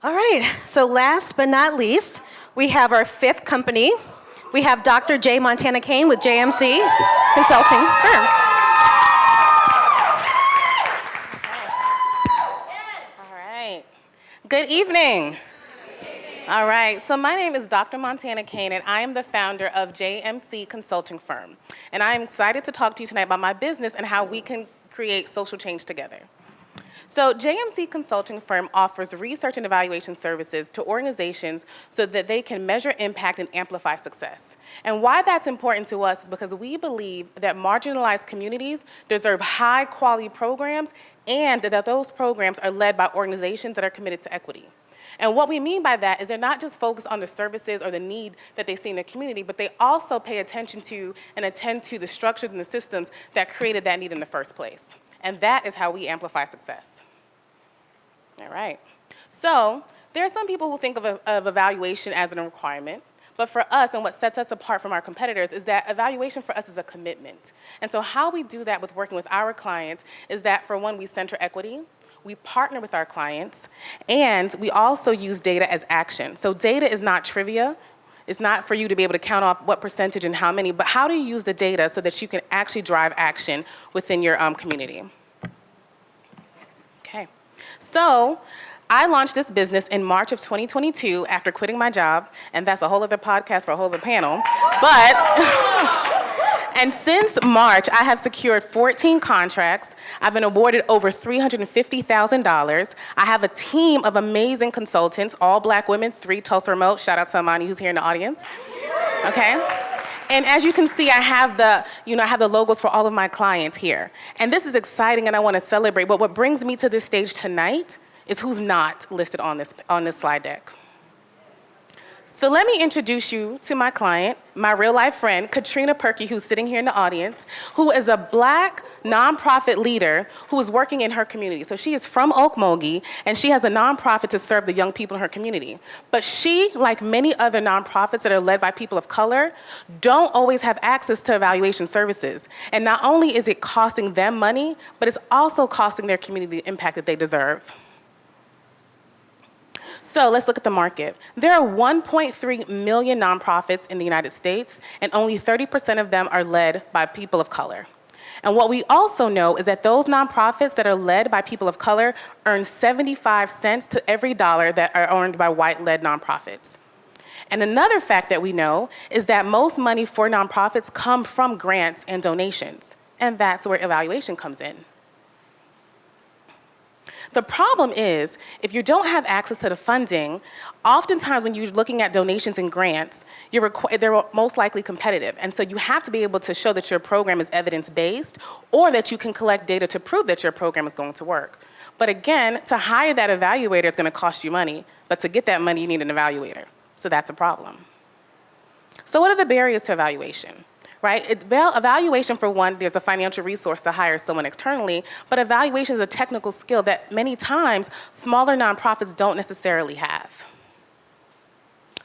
All right, so last but not least, we have our fifth company. We have Dr. J. Montana Kane with JMC Consulting Firm. All right. Good evening. All right, so my name is Dr. Montana Kane, and I am the founder of JMC Consulting Firm. And I am excited to talk to you tonight about my business and how we can create social change together. So JMC Consulting Firm offers research and evaluation services to organizations so that they can measure impact and amplify success. And why that's important to us is because we believe that marginalized communities deserve high quality programs and that those programs are led by organizations that are committed to equity. And what we mean by that is they're not just focused on the services or the need that they see in their community, but they also pay attention to and attend to the structures and the systems that created that need in the first place. And that is how we amplify success. All right. So there are some people who think of evaluation as a requirement. But for us, and what sets us apart from our competitors, is that evaluation for us is a commitment. And so how we do that with working with our clients is that, for one, we center equity. We partner with our clients. And we also use data as action. So data is not trivia. It's not for you to be able to count off what percentage and how many, but how do you use the data so that you can actually drive action within your community? Okay. So I launched this business in March of 2022 after quitting my job, and that's a whole other podcast for a whole other panel. And since March, I have secured 14 contracts. I've been awarded over $350,000. I have a team of amazing consultants, all Black women, 3 Tulsa remote. Shout out to Amani, who's here in the audience. Okay? And as you can see, I have the logos for all of my clients here. And this is exciting, and I want to celebrate. But what brings me to this stage tonight is who's not listed on this slide deck. So let me introduce you to my client, my real life friend, Katrina Perky, who's sitting here in the audience, who is a Black nonprofit leader who is working in her community. So she is from Okmulgee, and she has a nonprofit to serve the young people in her community. But she, like many other nonprofits that are led by people of color, don't always have access to evaluation services. And not only is it costing them money, but it's also costing their community the impact that they deserve. So let's look at the market. There are 1.3 million nonprofits in the United States, and only 30% of them are led by people of color. And what we also know is that those nonprofits that are led by people of color earn 75 cents to every dollar that are earned by white-led nonprofits. And another fact that we know is that most money for nonprofits come from grants and donations, and that's where evaluation comes in. The problem is, if you don't have access to the funding, oftentimes when you're looking at donations and grants, they're most likely competitive. And so you have to be able to show that your program is evidence-based or that you can collect data to prove that your program is going to work. But again, to hire that evaluator is going to cost you money. But to get that money, you need an evaluator. So that's a problem. So what are the barriers to evaluation? Right? Evaluation, for one, there's a financial resource to hire someone externally, but evaluation is a technical skill that many times smaller nonprofits don't necessarily have.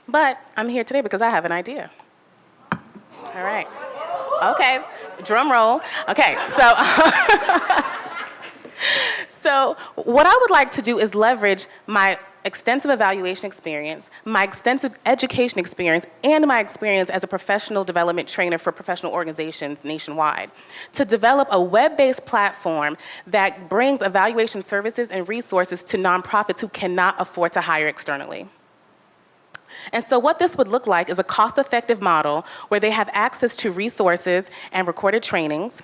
But I'm here today because I have an idea. All right. Okay, drum roll. Okay, so what I would like to do is leverage my extensive evaluation experience, my extensive education experience, and my experience as a professional development trainer for professional organizations nationwide to develop a web-based platform that brings evaluation services and resources to nonprofits who cannot afford to hire externally. And so what this would look like is a cost-effective model where they have access to resources and recorded trainings.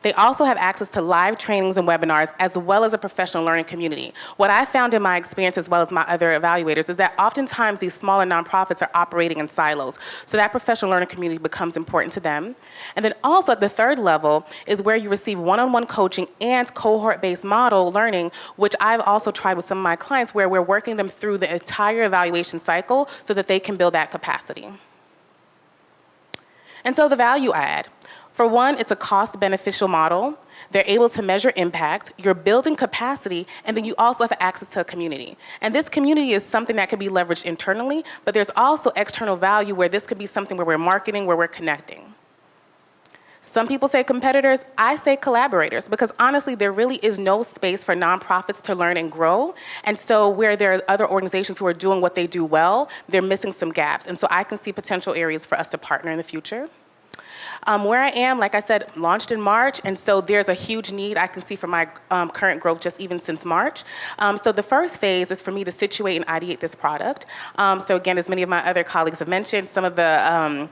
They also have access to live trainings and webinars, as well as a professional learning community. What I found in my experience, as well as my other evaluators, is that oftentimes these smaller nonprofits are operating in silos. So that professional learning community becomes important to them. And then also at the third level is where you receive one-on-one coaching and cohort-based model learning, which I've also tried with some of my clients, where we're working them through the entire evaluation cycle so that they can build that capacity. And so the value add. For one, it's a cost-beneficial model. They're able to measure impact. You're building capacity, and then you also have access to a community. And this community is something that can be leveraged internally, but there's also external value where this could be something where we're marketing, where we're connecting. Some people say competitors, I say collaborators, because honestly, there really is no space for nonprofits to learn and grow. And so where there are other organizations who are doing what they do well, they're missing some gaps. And so I can see potential areas for us to partner in the future. Where I am, like I said, launched in March, and so there's a huge need I can see for my current growth just even since March. So the first phase is for me to situate and ideate this product. So again, as many of my other colleagues have mentioned, some of the,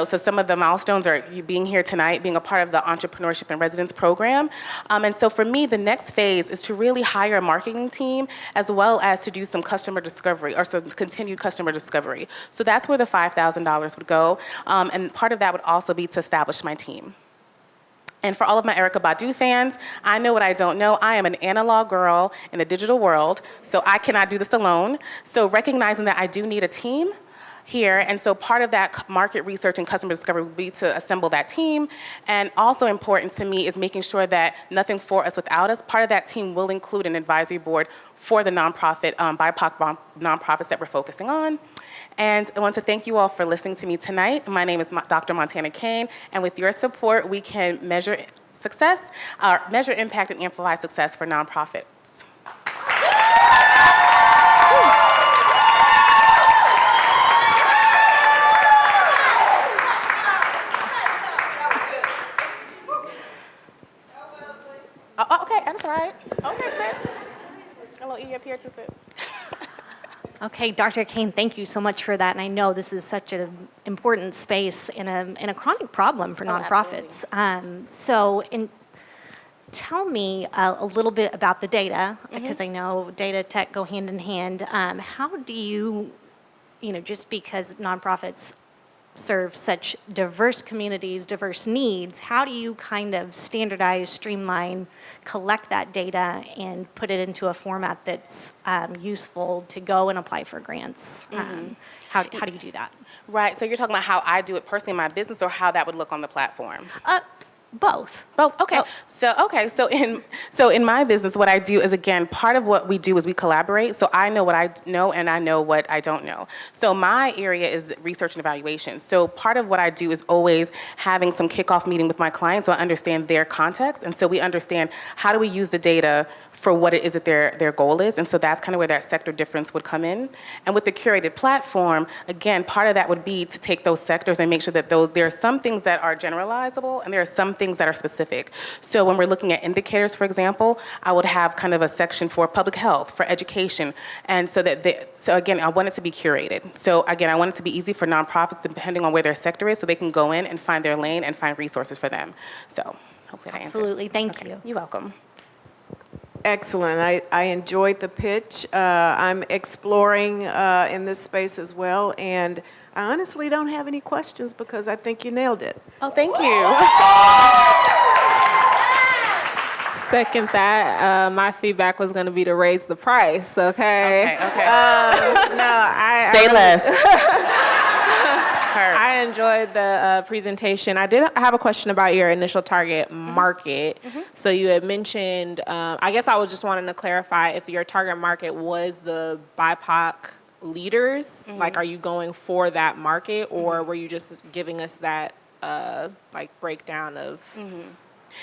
so some of the milestones are you being here tonight, being a part of the Entrepreneurship in Residence program. And so for me, the next phase is to really hire a marketing team as well as to do some customer discovery or some continued customer discovery. So that's where the $5,000 would go. And part of that would also be to establish my team. And for all of my Erykah Badu fans, I know what I don't know. I am an analog girl in a digital world, so I cannot do this alone. So recognizing that I do need a team here, and so part of that market research and customer discovery would be to assemble that team. And also important to me is making sure that nothing for us without us. Part of that team will include an advisory board for the nonprofit, BIPOC nonprofits that we're focusing on. And I want to thank you all for listening to me tonight. My name is Dr. Montana Kane, and with your support, we can measure success, measure impact, and amplify success for nonprofits. Okay, that's all right. Okay, sis. A little E up here too, sis. Okay, Dr. Kane, thank you so much for that. And I know this is such an important space and a chronic problem for nonprofits. Tell me a little bit about the data, because I know data tech go hand in hand. How do you, just because nonprofits serve such diverse communities, diverse needs, how do you kind of standardize, streamline, collect that data, and put it into a format that's useful to go and apply for grants? How do you do that? Right, so you're talking about how I do it personally in my business or how that would look on the platform? Both. Both. Okay. So in my business, what I do is, again, part of what we do is we collaborate. So I know what I know and I know what I don't know. So my area is research and evaluation. So part of what I do is always having some kickoff meeting with my clients so I understand their context, and so we understand how do we use the data for what it is that their goal is. And so that's kind of where that sector difference would come in. And with the curated platform, again, part of that would be to take those sectors and make sure that there are some things that are generalizable and there are some things that are specific. So when we're looking at indicators, for example, I would have kind of a section for public health, for education. And so so again, I want it to be curated. So again, I want it to be easy for nonprofits, depending on where their sector is, so they can go in and find their lane and find resources for them. So hopefully that answers. Absolutely, thank you. You're welcome. Excellent. I enjoyed the pitch. I'm exploring in this space as well, and I honestly don't have any questions because I think you nailed it. Oh, thank you. Second that. My feedback was going to be to raise the price, okay? Okay. I Say less. I enjoyed the presentation. I did have a question about your initial target market. So you had mentioned, I guess I was just wanting to clarify if your target market was the BIPOC leaders, like are you going for that market, or were you just giving us that breakdown of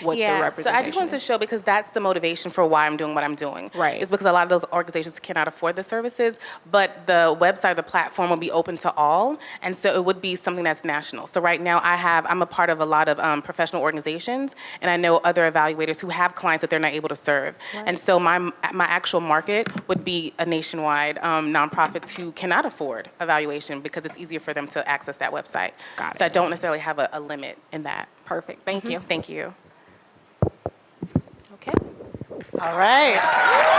what the representation so I just wanted to show, because that's the motivation for why I'm doing what I'm doing. Right. It's because a lot of those organizations cannot afford the services, but the website, the platform will be open to all, and so it would be something that's national. So right now I'm a part of a lot of professional organizations, and I know other evaluators who have clients that they're not able to serve. Right. And so my actual market would be a nationwide nonprofits who cannot afford evaluation because it's easier for them to access that website. Got it. So I don't necessarily have a limit in that. Perfect. Thank you. Thank you. Okay. All right.